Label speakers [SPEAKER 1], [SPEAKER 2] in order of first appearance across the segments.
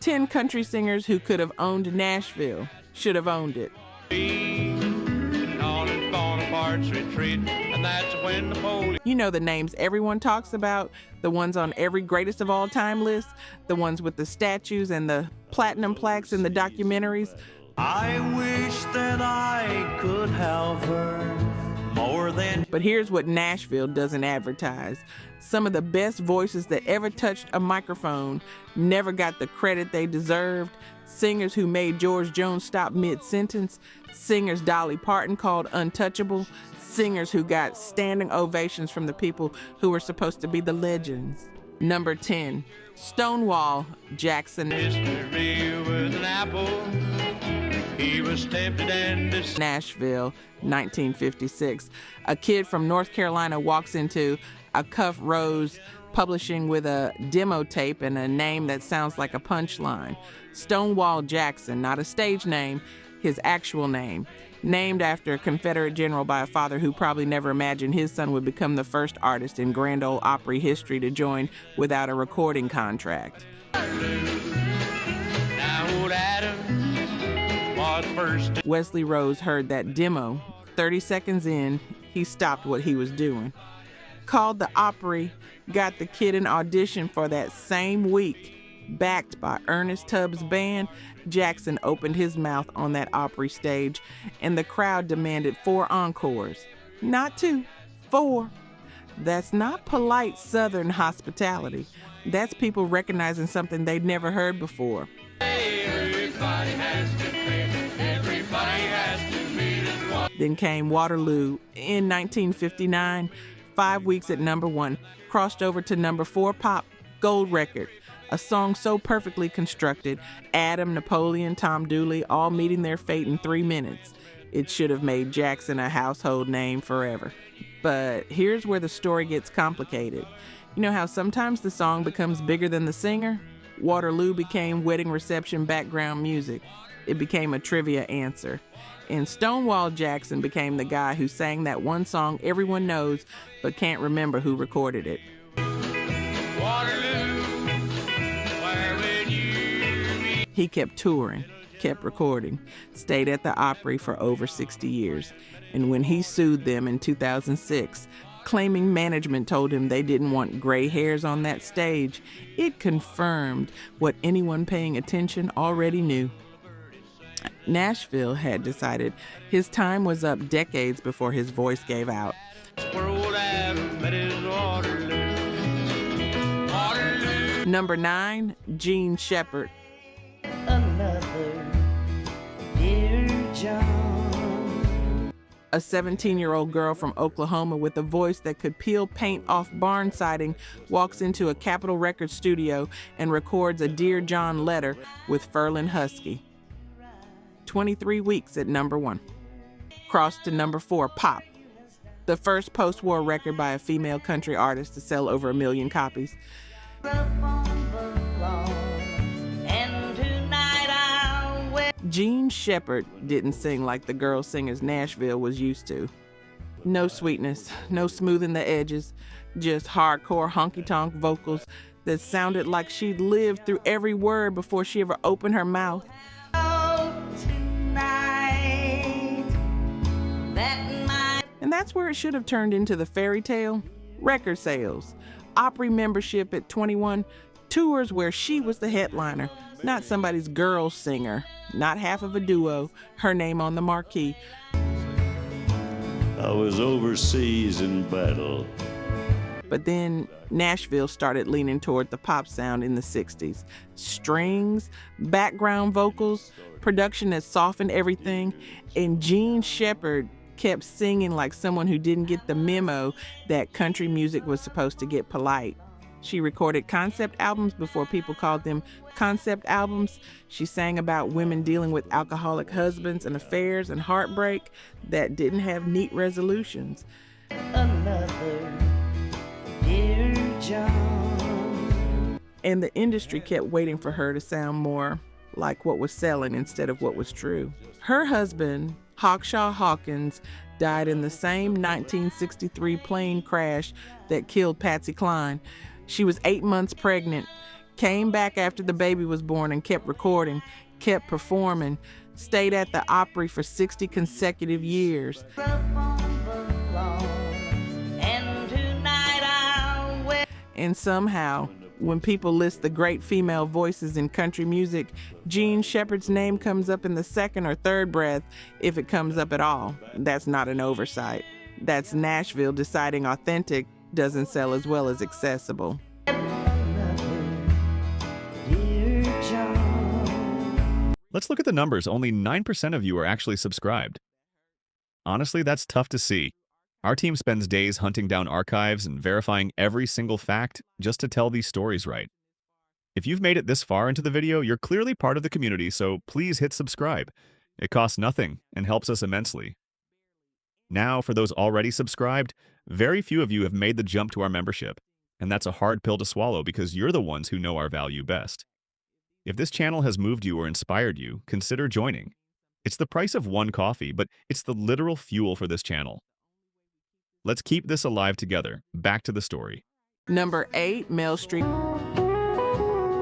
[SPEAKER 1] 10 country singers who could have owned Nashville, should have owned it. You know the names everyone talks about, the ones on every greatest of all time list, the ones with the statues and the platinum plaques in the documentaries.
[SPEAKER 2] I wish that I could have her more than...
[SPEAKER 1] But here's what Nashville doesn't advertise. Some of the best voices that ever touched a microphone never got the credit they deserved. Singers who made George Jones stop mid-sentence. Singers Dolly Parton called untouchable. Singers who got standing ovations from the people who were supposed to be the legends. Number 10, Stonewall Jackson.
[SPEAKER 2] History with an apple. He was tempted and
[SPEAKER 1] Nashville, 1956. A kid from North Carolina walks into a Cuff Rose publishing with a demo tape and a name that sounds like a punchline. Stonewall Jackson, not a stage name, his actual name. Named after a Confederate general by a father who probably never imagined his son would become the first artist in Grand Ole Opry history to join without a recording contract. Wesley Rose heard that demo. 30 seconds in, he stopped what he was doing. Called the Opry, got the kid an audition for that same week. Backed by Ernest Tubbs' band, Jackson opened his mouth on that Opry stage, and the crowd demanded 4 encores. Not 2, 4. That's not polite Southern hospitality. That's people recognizing something they'd never heard before. Everybody has to pay. Everybody has to meet. Then came Waterloo in 1959, 5 weeks at number 1, crossed over to number 4 pop, gold record. A song so perfectly constructed, Adam, Napoleon, Tom Dooley, all meeting their fate in 3 minutes. It should have made Jackson a household name forever. But here's where the story gets complicated. You know how sometimes the song becomes bigger than the singer? Waterloo became wedding reception background music. It became a trivia answer. And Stonewall Jackson became the guy who sang that one song everyone knows but can't remember who recorded it.
[SPEAKER 2] Waterloo, where would you be?
[SPEAKER 1] He kept touring, kept recording, stayed at the Opry for over 60 years. And when he sued them in 2006, claiming management told him they didn't want gray hairs on that stage, it confirmed what anyone paying attention already knew. Nashville had decided his time was up decades before his voice gave out. Number 9, Jean Shepard.
[SPEAKER 3] Another dear John.
[SPEAKER 1] A 17-year-old girl from Oklahoma with a voice that could peel paint off barn siding walks into a Capitol Records studio and records a Dear John letter with Ferlin Husky. 23 weeks at number 1. Crossed to number 4, pop. The first post-war record by a female country artist to sell over 1 million copies. Jean Shepard didn't sing like the girl singers Nashville was used to. No sweetness, no smoothing the edges, just hardcore honky-tonk vocals that sounded like she'd lived through every word before she ever opened her mouth. And that's where it should have turned into the fairy tale. Record sales, Opry membership at 21, tours where she was the headliner, not somebody's girl singer, not half of a duo, her name on the marquee.
[SPEAKER 4] I was overseas in battle.
[SPEAKER 1] But then Nashville started leaning toward the pop sound in the 60s. Strings, background vocals, production that softened everything, and Jean Shepard kept singing like someone who didn't get the memo that country music was supposed to get polite. She recorded concept albums before people called them concept albums. She sang about women dealing with alcoholic husbands and affairs and heartbreak that didn't have neat resolutions.
[SPEAKER 3] Another dear John.
[SPEAKER 1] And the industry kept waiting for her to sound more like what was selling instead of what was true. Her husband, Hawkshaw Hawkins, died in the same 1963 plane crash that killed Patsy Cline. She was 8 months pregnant, Came back after the baby was born and kept recording, kept performing, stayed at the Opry for 60 consecutive years. And somehow, when people list the great female voices in country music, Jean Shepherd's name comes up in the second or third breath, if it comes up at all. That's not an oversight. That's Nashville deciding authentic doesn't sell as well as accessible.
[SPEAKER 5] Let's look at the numbers. Only 9% of you are actually subscribed. Honestly, that's tough to see. Our team spends days hunting down archives and verifying every single fact just to tell these stories right. If you've made it this far into the video, you're clearly part of the community, so please hit subscribe. It costs nothing and helps us immensely. Now, for those already subscribed, very few of you have made the jump to our membership, and that's a hard pill to swallow because you're the ones who know our value best. If this channel has moved you or inspired you, consider joining. It's the price of one coffee, but it's the literal fuel for this channel. Let's keep this alive together. Back to the story.
[SPEAKER 1] Number 8, Mel Street,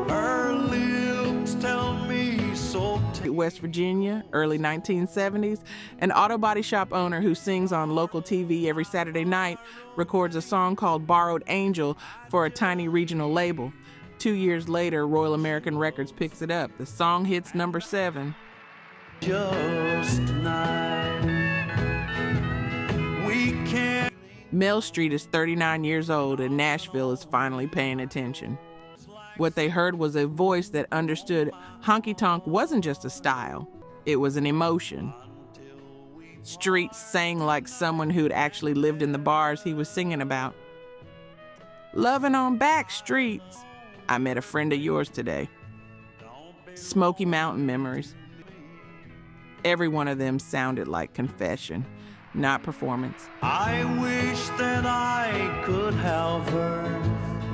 [SPEAKER 2] Her lips tell me so.
[SPEAKER 1] West Virginia, early 1970s. An auto body shop owner who sings on local TV every Saturday night records a song called Borrowed Angel for a tiny regional label. 2 years later, Royal American Records picks it up. The song hits number 7.
[SPEAKER 2] Just tonight, we can't.
[SPEAKER 1] Mel Street is 39 years old and Nashville is finally paying attention. What they heard was a voice that understood honky-tonk wasn't just a style, it was an emotion. Street sang like someone who'd actually lived in the bars he was singing about. Loving on back streets. I met a friend of yours today. Smoky Mountain memories. Every one of them sounded like confession, not performance.
[SPEAKER 2] I wish that I could have her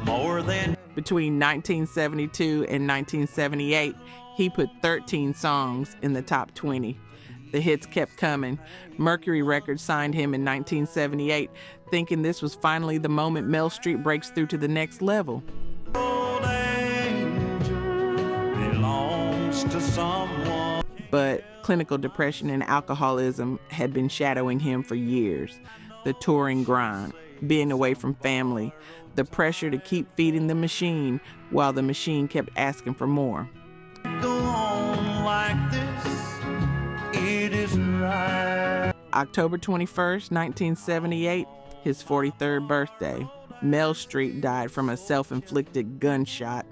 [SPEAKER 2] more than.
[SPEAKER 1] Between 1972 and 1978, he put 13 songs in the top 20. The hits kept coming. Mercury Records signed him in 1978, thinking this was finally the moment Mel Street breaks through to the next level.
[SPEAKER 2] Old angel belongs to someone.
[SPEAKER 1] But clinical depression and alcoholism had been shadowing him for years. The touring grind, being away from family, the pressure to keep feeding the machine while the machine kept asking for more.
[SPEAKER 2] Go on like this, it isn't right.
[SPEAKER 1] October 21st, 1978, his 43rd birthday. Mel Street died from a self-inflicted gunshot.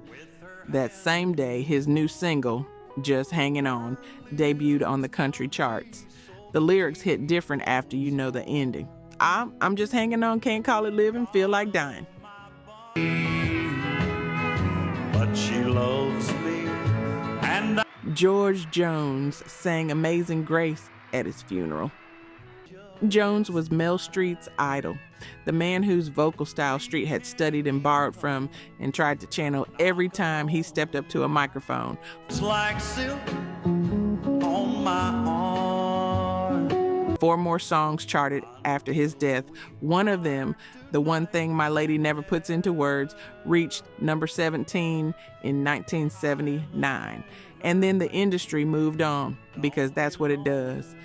[SPEAKER 1] That same day, his new single, Just Hanging On, debuted on the country charts. The lyrics hit different after you know the ending. I'm just hanging on, can't call it living, feel like dying.
[SPEAKER 2] But she loves me, and
[SPEAKER 1] George Jones sang Amazing Grace at his funeral. Jones was Mel Street's idol, the man whose vocal style Street had studied and borrowed from and tried to channel every time he stepped up to a microphone.
[SPEAKER 2] it's like silk on my arm.
[SPEAKER 1] 4 more songs charted after his death. One of them, The One Thing My Lady Never Puts Into Words, reached number 17 in 1979. And then the industry moved on, because that's what it does.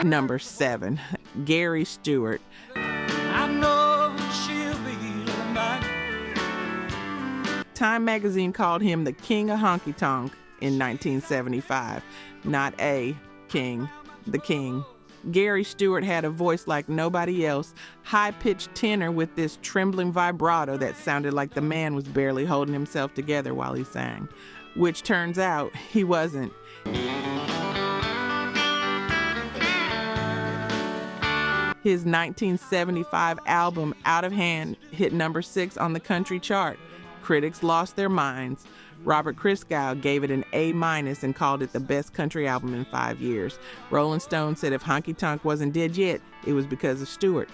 [SPEAKER 1] Number 7, Gary Stewart.
[SPEAKER 2] I know she'll be back.
[SPEAKER 1] Time magazine called him the king of honky-tonk in 1975. Not a king, the king. Gary Stewart had a voice like nobody else, high-pitched tenor with this trembling vibrato that sounded like the man was barely holding himself together while he sang, which turns out he wasn't. His 1975 album, Out of Hand, hit number 6 on the country chart. Critics lost their minds. Robert Christgau gave it an A- and called it the best country album in 5 years. Rolling Stone said if honky tonk wasn't dead yet, it was because of Stewart.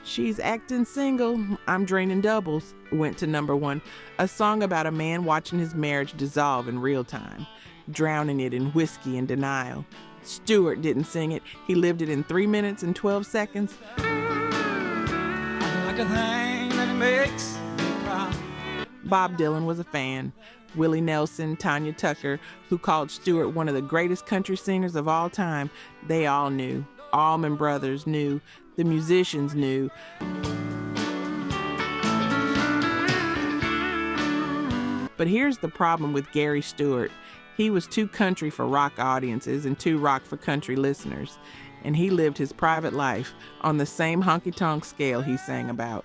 [SPEAKER 1] She's Acting Single, I'm Draining Doubles went to number 1, a song about a man watching his marriage dissolve in real time, drowning it in whiskey and denial. Stewart didn't sing it. He lived it in 3 minutes and 12 seconds.
[SPEAKER 2] Like a thing that makes me proud.
[SPEAKER 1] Bob Dylan was a fan. Willie Nelson, Tanya Tucker, who called Stewart one of the greatest country singers of all time, they all knew. Allman Brothers knew. The musicians knew. But here's the problem with Gary Stewart. He was too country for rock audiences and too rock for country listeners. And he lived his private life on the same honky-tonk scale he sang about.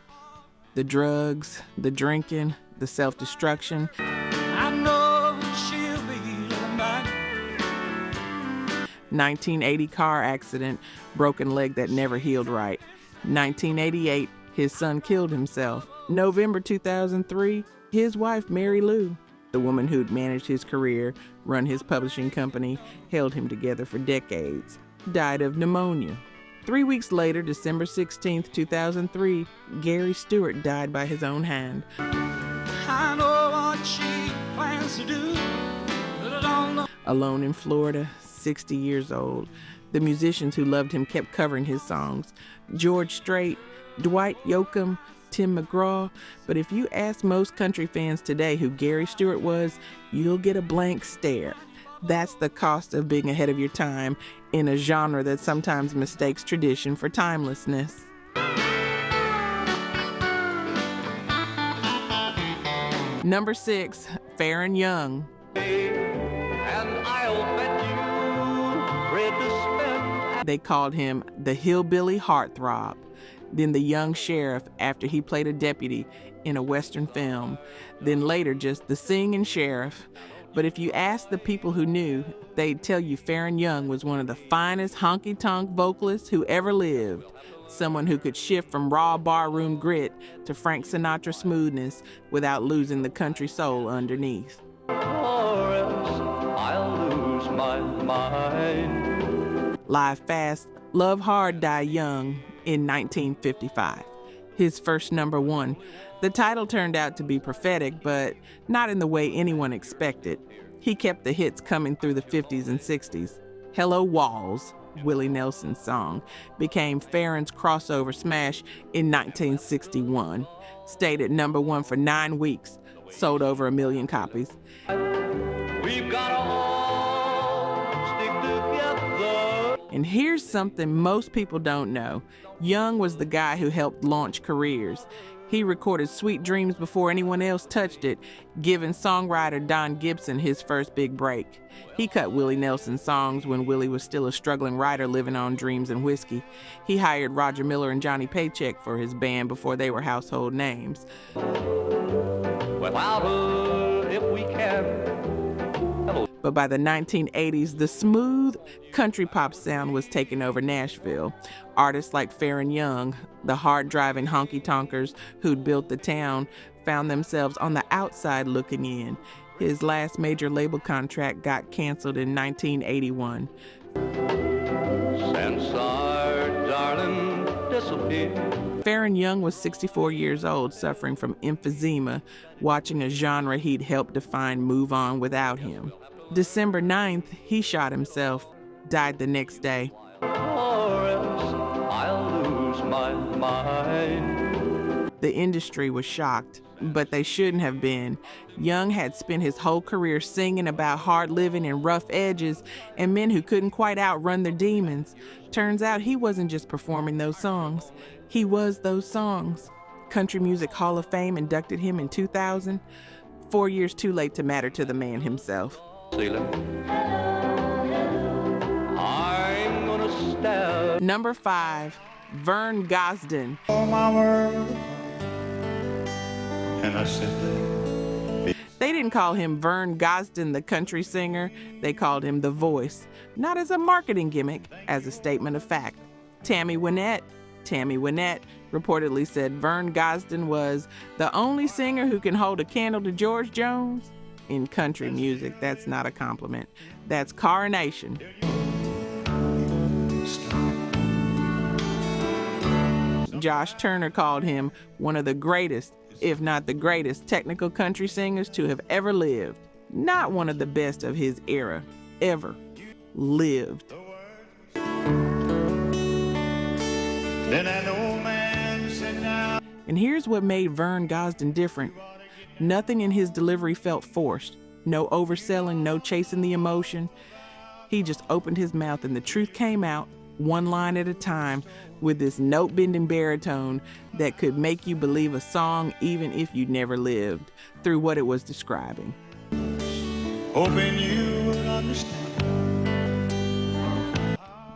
[SPEAKER 1] The drugs, the drinking, the self-destruction.
[SPEAKER 2] I know she'll be looking back.
[SPEAKER 1] 1980 car accident, broken leg that never healed right. 1988, his son killed himself. November 2003, his wife, Mary Lou, the woman who'd managed his career, run his publishing company, held him together for decades, died of pneumonia. 3 weeks later, December 16th, 2003, Gary Stewart died by his own hand.
[SPEAKER 2] I know what she plans to do, but I don't know.
[SPEAKER 1] Alone in Florida, 60 years old. The musicians who loved him kept covering his songs. George Strait, Dwight Yoakam, Tim McGraw. But if you ask most country fans today who Gary Stewart was, you'll get a blank stare. That's the cost of being ahead of your time in a genre that sometimes mistakes tradition for timelessness. Number 6, Farron Young.
[SPEAKER 2] And I'll bet you read to spend.
[SPEAKER 1] They called him the hillbilly heartthrob, then the young sheriff after he played a deputy in a Western film, then later just the singing sheriff. But if you ask the people who knew, they'd tell you Farron Young was one of the finest honky-tonk vocalists who ever lived. Someone who could shift from raw barroom grit to Frank Sinatra smoothness without losing the country soul underneath.
[SPEAKER 2] Or else I'll lose my mind.
[SPEAKER 1] Live Fast, Love Hard, Die Young in 1955. His first number one. The title turned out to be prophetic, but not in the way anyone expected. He kept the hits coming through the 50s and 60s. Hello Walls, Willie Nelson's song, became Farron's crossover smash in 1961. Stayed at number one for 9 weeks, sold over 1 million copies.
[SPEAKER 2] We've got to all stick together.
[SPEAKER 1] And here's something most people don't know. Young was the guy who helped launch careers. He recorded Sweet Dreams before anyone else touched it, giving songwriter Don Gibson his first big break. He cut Willie Nelson's songs when Willie was still a struggling writer living on dreams and whiskey. He hired Roger Miller and Johnny Paycheck for his band before they were household names.
[SPEAKER 2] Without her, if we can.
[SPEAKER 1] But by the 1980s, the smooth country pop sound was taking over Nashville. Artists like Farron Young, the hard-driving honky-tonkers who'd built the town, found themselves on the outside looking in. His last major label contract got canceled in 1981.
[SPEAKER 2] Since our darling disappeared.
[SPEAKER 1] Farron Young was 64 years old, suffering from emphysema, watching a genre he'd helped define move on without him. December 9th, he shot himself, died the next day.
[SPEAKER 2] Or else I'll lose my mind.
[SPEAKER 1] The industry was shocked, but they shouldn't have been. Young had spent his whole career singing about hard living and rough edges and men who couldn't quite outrun their demons. Turns out he wasn't just performing those songs. He was those songs. Country Music Hall of Fame inducted him in 2000, 4 years too late to matter to the man himself.
[SPEAKER 2] I'm gonna stab.
[SPEAKER 1] Number 5, Vern Gosdin.
[SPEAKER 4] Oh, my word. And I said,
[SPEAKER 1] They didn't call him Vern Gosdin, the country singer. They called him The Voice, not as a marketing gimmick, as a statement of fact. Tammy Wynette reportedly said Vern Gosdin was the only singer who can hold a candle to George Jones. In country music, that's not a compliment. That's coronation. Josh Turner called him one of the greatest, if not the greatest, technical country singers to have ever lived. Not one of the best of his era, ever lived.
[SPEAKER 2] Then an old man sat down.
[SPEAKER 1] And here's what made Vern Gosdin different. Nothing in his delivery felt forced. No overselling, no chasing the emotion. He just opened his mouth and the truth came out, one line at a time, with this note-bending baritone that could make you believe a song even if you never lived through what it was describing.
[SPEAKER 2] Hoping you would understand.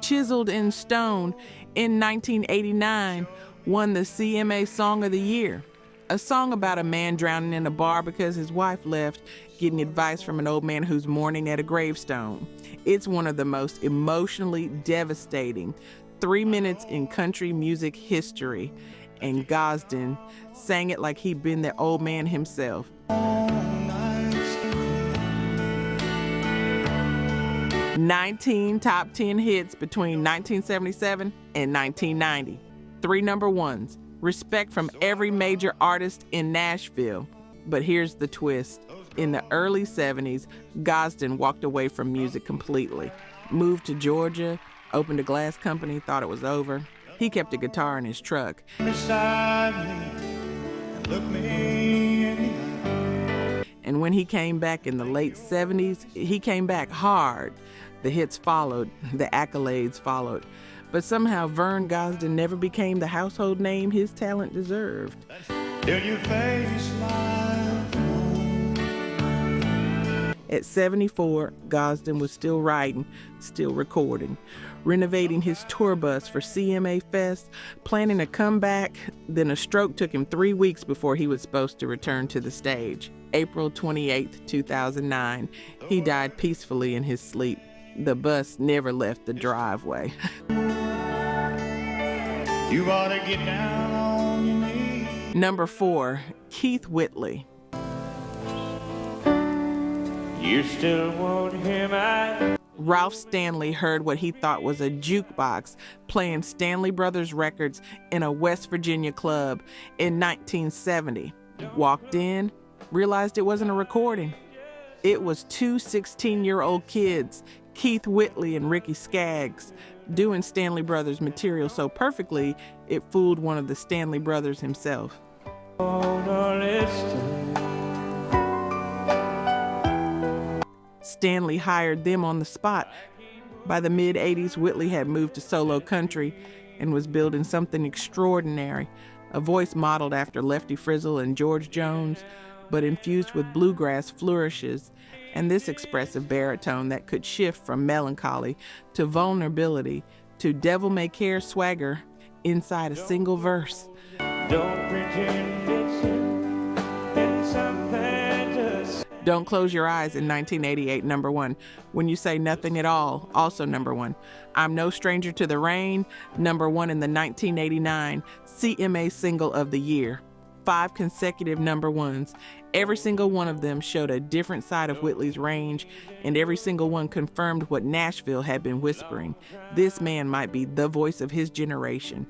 [SPEAKER 1] Chiseled in Stone in 1989 won the CMA Song of the Year. A song about a man drowning in a bar because his wife left, getting advice from an old man who's mourning at a gravestone. It's one of the most emotionally devastating 3 minutes in country music history, and Gosdin sang it like he'd been the old man himself. 19 top 10 hits between 1977 and 1990. 3 number ones. Respect from every major artist in Nashville. But here's the twist. In the early 70s, Gosdin walked away from music completely. Moved to Georgia, opened a glass company, thought it was over. He kept a guitar in his truck.
[SPEAKER 2] Beside me, and look me in the eye.
[SPEAKER 1] And when he came back in the late 70s, he came back hard. The hits followed, the accolades followed. But somehow Vern Gosdin never became the household name his talent deserved.
[SPEAKER 2] Till your face smile.
[SPEAKER 1] At 74, Gosdin was still writing, still recording, renovating his tour bus for CMA Fest, planning a comeback. Then a stroke took him 3 weeks before he was supposed to return to the stage. April 28, 2009, he died peacefully in his sleep. The bus never left the driveway.
[SPEAKER 2] You ought to get down on your knees.
[SPEAKER 1] Number 4, Keith Whitley.
[SPEAKER 2] You still won't hear my.
[SPEAKER 1] Ralph Stanley heard what he thought was a jukebox playing Stanley Brothers records in a West Virginia club in 1970. Walked in, realized it wasn't a recording. It was 2 16-year-old kids, Keith Whitley and Ricky Skaggs, doing Stanley Brothers material so perfectly it fooled one of the Stanley Brothers himself. Stanley hired them on the spot. By the mid-'80s, Whitley had moved to solo country and was building something extraordinary, a voice modeled after Lefty Frizzle and George Jones, but infused with bluegrass flourishes and this expressive baritone that could shift from melancholy to vulnerability to devil-may-care swagger inside a single verse.
[SPEAKER 2] Don't pretend it's something just.
[SPEAKER 1] Don't Close Your Eyes in 1988, number 1. When You Say Nothing at All, also number 1. I'm No Stranger to the Rain, number 1 in the 1989 CMA Single of the Year. 5 consecutive number ones. Every single one of them showed a different side of Whitley's range, and every single one confirmed what Nashville had been whispering. This man might be the voice of his generation.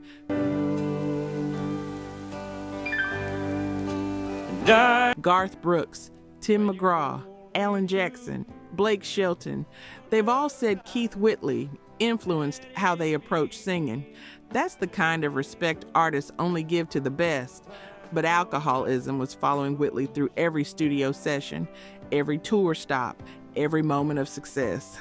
[SPEAKER 1] Garth Brooks, Tim McGraw, Alan Jackson, Blake Shelton, they've all said Keith Whitley influenced how they approach singing. That's the kind of respect artists only give to the best. But alcoholism was following Whitley through every studio session, every tour stop, every moment of success.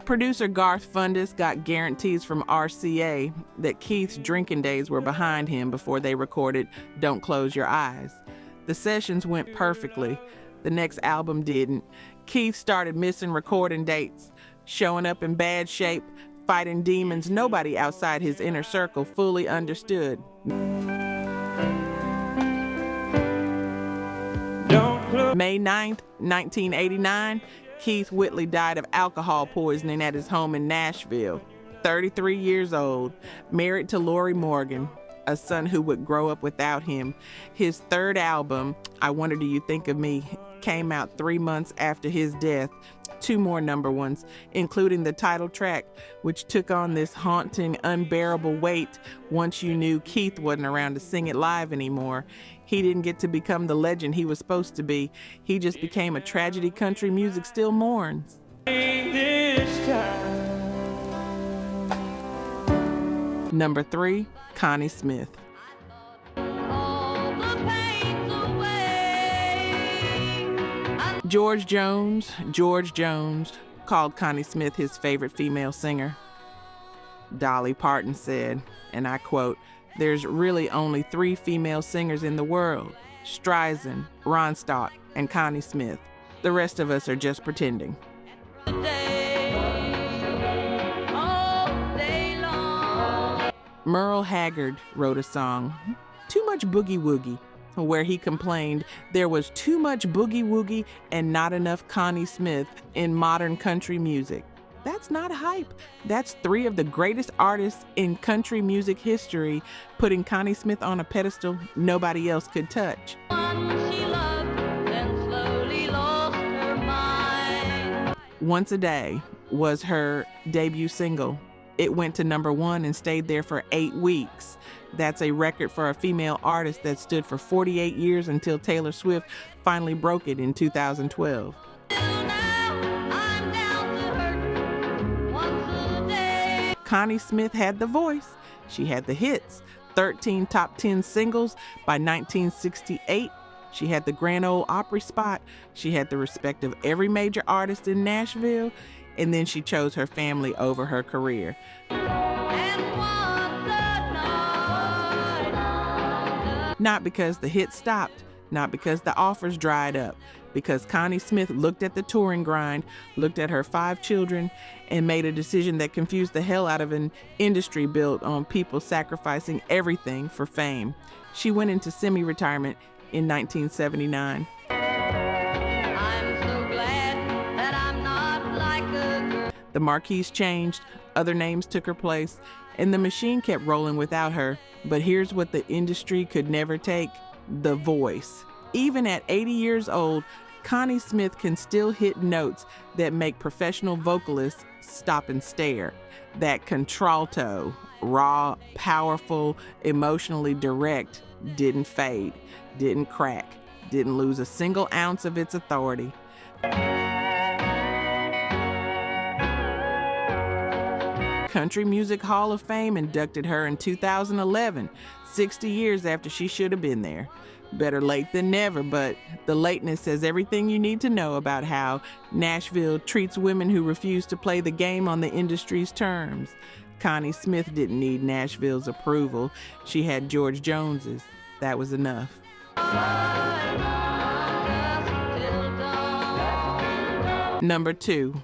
[SPEAKER 1] Producer Garth Fundis got guarantees from RCA that Keith's drinking days were behind him before they recorded Don't Close Your Eyes. The sessions went perfectly. The next album didn't. Keith started missing recording dates, showing up in bad shape, fighting demons nobody outside his inner circle fully understood. May 9th, 1989, Keith Whitley died of alcohol poisoning at his home in Nashville. 33 years old, married to Lori Morgan, a son who would grow up without him. His third album, I Wonder Do You Think of Me, came out 3 months after his death. 2 more number ones, including the title track, which took on this haunting, unbearable weight once you knew Keith wasn't around to sing it live anymore. He didn't get to become the legend he was supposed to be. He just became a tragedy country music still mourns.
[SPEAKER 2] This time.
[SPEAKER 1] Number 3, Connie Smith. George Jones called Connie Smith his favorite female singer. Dolly Parton said, and I quote, "There's really only 3 female singers in the world, Streisand, Ronstadt, and Connie Smith. The rest of us are just pretending." Merle Haggard wrote a song, "Too Much Boogie Woogie," where he complained there was too much boogie woogie and not enough Connie Smith in modern country music. That's not hype. That's 3 of the greatest artists in country music history putting Connie Smith on a pedestal nobody else could touch. Once a Day was her debut single. It went to number 1 and stayed there for 8 weeks. That's a record for a female artist that stood for 48 years until Taylor Swift finally broke it in 2012. Connie Smith had the voice. She had the hits, 13 top 10 singles by 1968. She had the Grand Ole Opry spot. She had the respect of every major artist in Nashville. And then she chose her family over her career. Not because the hits stopped, not because the offers dried up, because Connie Smith looked at the touring grind, looked at her 5 children, and made a decision that confused the hell out of an industry built on people sacrificing everything for fame. She went into semi-retirement in 1979. The marquees changed, other names took her place, and the machine kept rolling without her. But here's what the industry could never take: the voice. Even at 80 years old, Connie Smith can still hit notes that make professional vocalists stop and stare. That contralto, raw, powerful, emotionally direct, didn't fade, didn't crack, didn't lose a single ounce of its authority. Country Music Hall of Fame inducted her in 2011, 60 years after she should have been there. Better late than never, but the lateness says everything you need to know about how Nashville treats women who refuse to play the game on the industry's terms. Connie Smith didn't need Nashville's approval. She had George Jones's. That was enough. Number 2,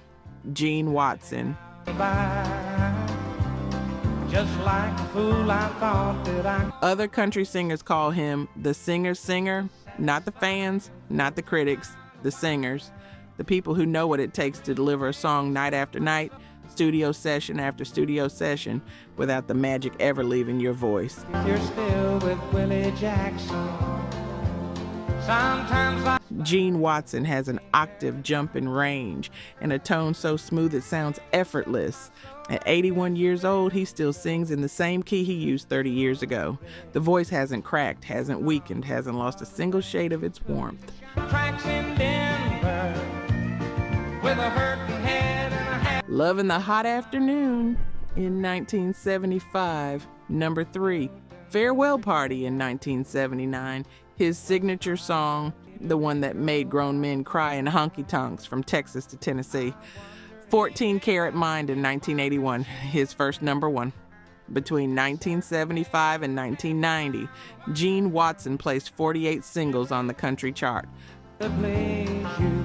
[SPEAKER 1] Gene Watson.
[SPEAKER 2] Just like a fool, I thought that I...
[SPEAKER 1] Other country singers call him the singer, not the fans, not the critics, the singers, the people who know what it takes to deliver a song night after night, studio session after studio session, without the magic ever leaving your voice.
[SPEAKER 2] You're still with Willie Jackson. Sometimes
[SPEAKER 1] Gene Watson has an octave jump in range and a tone so smooth it sounds effortless. At 81 years old, he still sings in the same key he used 30 years ago. The voice hasn't cracked, hasn't weakened, hasn't lost a single shade of its warmth.
[SPEAKER 2] tracks in Denver with a hurting head and a hat.
[SPEAKER 1] Loving the Hot Afternoon in 1975. Number 3, Farewell Party in 1979. His signature song, the one that made grown men cry in honky-tonks from Texas to Tennessee. 14 Karat Mind in 1981, his first number 1. Between 1975 and 1990, Gene Watson placed 48 singles on the country chart.
[SPEAKER 2] To please you,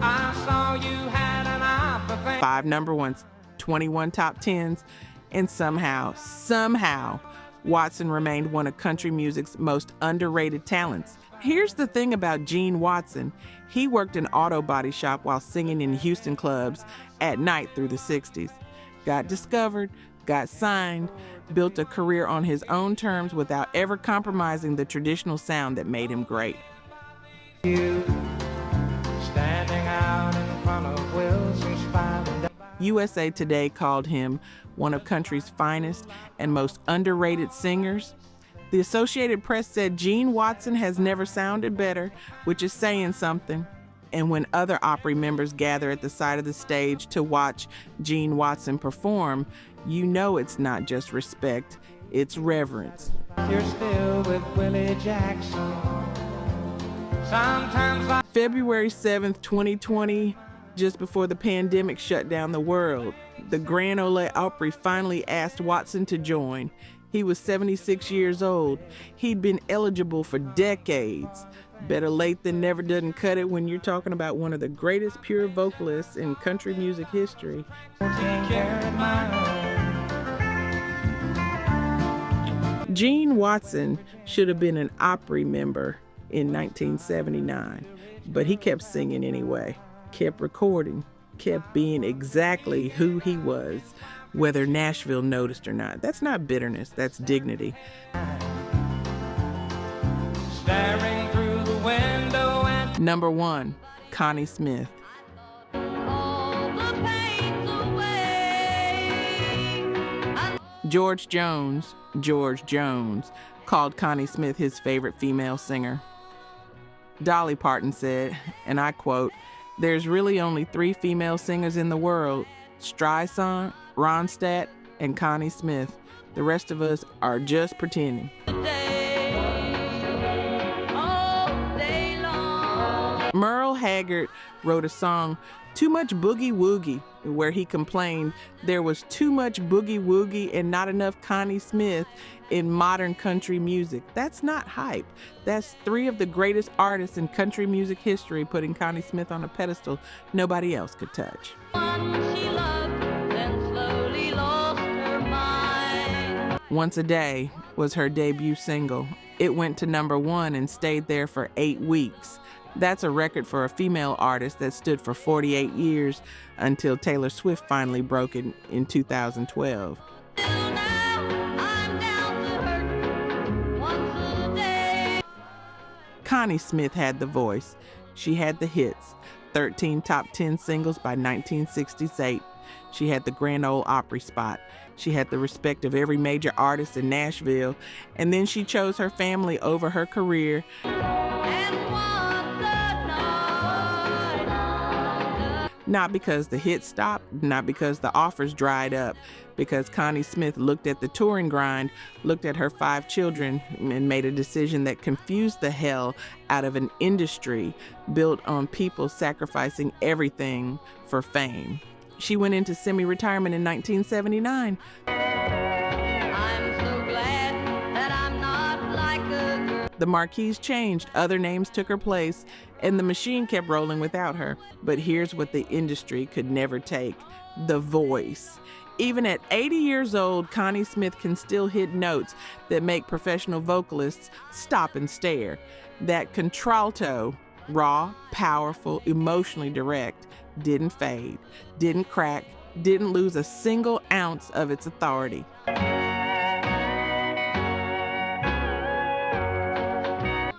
[SPEAKER 2] I saw you had an opportunity.
[SPEAKER 1] 5 number 1s, 21 top 10s, and somehow, Watson remained one of country music's most underrated talents. Here's the thing about Gene Watson. He worked an auto body shop while singing in Houston clubs at night through the 60s. Got discovered, got signed, built a career on his own terms without ever compromising the traditional sound that made him great.
[SPEAKER 2] You standing out in front of Wilson's Spine.
[SPEAKER 1] USA Today called him one of country's finest and most underrated singers. The Associated Press said Gene Watson has never sounded better, which is saying something. And when other Opry members gather at the side of the stage to watch Gene Watson perform, you know it's not just respect, it's reverence.
[SPEAKER 6] You're still with Willie Jackson. Sometimes
[SPEAKER 1] February 7th, 2020, just before the pandemic shut down the world, the Grand Ole Opry finally asked Watson to join. He was 76 years old. He'd been eligible for decades. Better late than never doesn't cut it when you're talking about one of the greatest pure vocalists in country music history. Gene Watson should have been an Opry member in 1979, but he kept singing anyway, kept recording, kept being exactly who he was, whether Nashville noticed or not. That's not bitterness, that's dignity.
[SPEAKER 6] staring through the window and
[SPEAKER 1] Number 1, Connie Smith. George Jones called Connie Smith his favorite female singer. Dolly Parton said, and I quote, "There's really only 3 female singers in the world, Streisand, Ronstadt, and Connie Smith. The rest of us are just pretending." Merle Haggard wrote a song, "Too Much Boogie Woogie," where he complained there was too much boogie woogie and not enough Connie Smith in modern country music. That's not hype. That's 3 of the greatest artists in country music history putting Connie Smith on a pedestal nobody else could touch. Once a Day was her debut single. It went to number 1 and stayed there for 8 weeks. That's a record for a female artist that stood for 48 years until Taylor Swift finally broke it in 2012. Connie Smith had the voice. She had the hits. 13 top 10 singles by 1968. She had the Grand Ole Opry spot. She had the respect of every major artist in Nashville. And then she chose her family over her career. Not because the hits stopped, not because the offers dried up, because Connie Smith looked at the touring grind, looked at her 5 children, and made a decision that confused the hell out of an industry built on people sacrificing everything for fame. She went into semi-retirement in 1979. The marquees changed, other names took her place, and the machine kept rolling without her. But here's what the industry could never take: the voice. Even at 80 years old, Connie Smith can still hit notes that make professional vocalists stop and stare. That contralto, raw, powerful, emotionally direct, didn't fade, didn't crack, didn't lose a single ounce of its authority.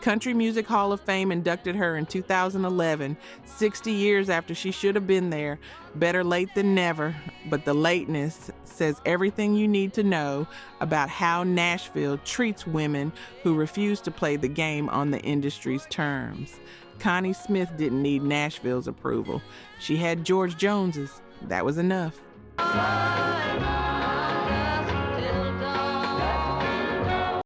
[SPEAKER 1] Country Music Hall of Fame inducted her in 2011, 60 years after she should have been there. Better late than never, but the lateness says everything you need to know about how Nashville treats women who refuse to play the game on the industry's terms. Connie Smith didn't need Nashville's approval. She had George Jones's. That was enough.